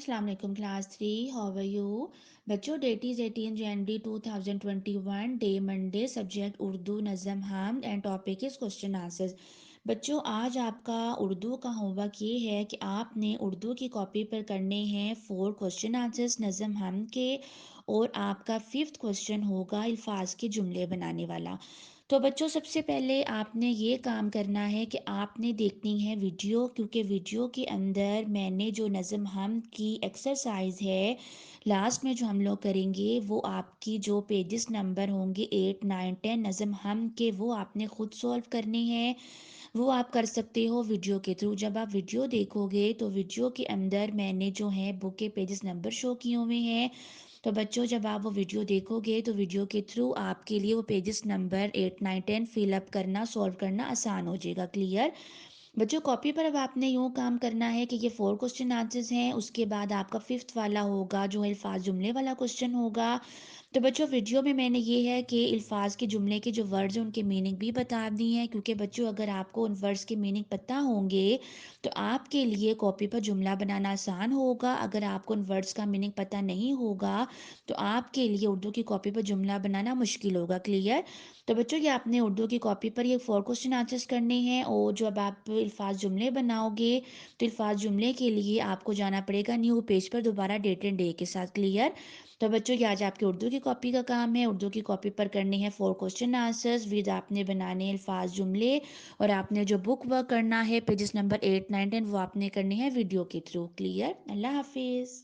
अस्सलाम वालेकुम class 3 how are you. बच्चों that is 18 January 2021 day Monday subject Urdu नज़म हम and topic is question answers. बच्चों आज आपका उर्दू का होमवर्क ये है कि आपने उर्दू की कॉपी पर करने हैं 4 क्वेश्चन आंसर्स नज़म हम के, और आपका 5th क्वेश्चन होगा अल्फाज के जुमले बनाने वाला। तो बच्चों सबसे पहले आपने ये काम करना है कि आपने देखनी है वीडियो, क्योंकि वीडियो के अंदर मैंने जो नज़म हम की एक्सरसाइज है लास्ट में जो हम लोग करेंगे वो आपकी जो पेजेस नंबर होंगे 8 9 10 नज़म हम के, वो आपने खुद सॉल्व करने हैं। वो आप कर सकते हो वीडियो के थ्रू। जब आप वीडियो देखोगे तो वीडियो के अंदर मैंने जो है बुक के पेजेस नंबर शो किए हुए हैं। तो बच्चों जब आप वो वीडियो देखोगे तो वीडियो के थ्रू आपके लिए वो पेजेस नंबर 8 9 10 फिलअप करना, सॉल्व करना आसान हो जाएगा। क्लियर। बच्चों कॉपी पर अब आपने यूँ काम करना है कि ये 4 क्वेश्चन आंसर्स हैं, उसके बाद आपका 5th वाला होगा जो अल्फाज जुमले वाला क्वेश्चन होगा। तो बच्चों वीडियो में मैंने ये है कि अल्फाज के जुमले के जो वर्ड्स हैं उनके मीनिंग भी बता दी हैं, क्योंकि बच्चों अगर आपको उन वर्ड्स के मीनिंग पता होंगे तो आपके लिए कॉपी पर जुमला बनाना आसान होगा। अगर आपको उन वर्ड्स का मीनिंग पता नहीं होगा तो आपके लिए उर्दू की कॉपी पर जुमला बनाना मुश्किल होगा। क्लियर। तो बच्चों ये आपने उर्दू की कॉपी पर ये 4 क्वेश्चन आंसर्स करने हैं, और जब आप अल्फाज जुमले बनाओगे तो अल्फाज जुमले के लिए आपको जाना पड़ेगा न्यू पेज पर दोबारा डेट एंड डे के साथ। क्लियर। तो बच्चों ये आज आपकी उर्दू की कॉपी का काम है। उर्दू की कॉपी पर करने हैं 4 क्वेश्चन आंसर्स विद आपने बनाने हैं अल्फाज जुमले, और आपने जो बुक वर्क करना है पेजेस नंबर 8 9 10 वो आपने करनी है वीडियो के थ्रू। क्लियर। अल्लाह हाफिज़।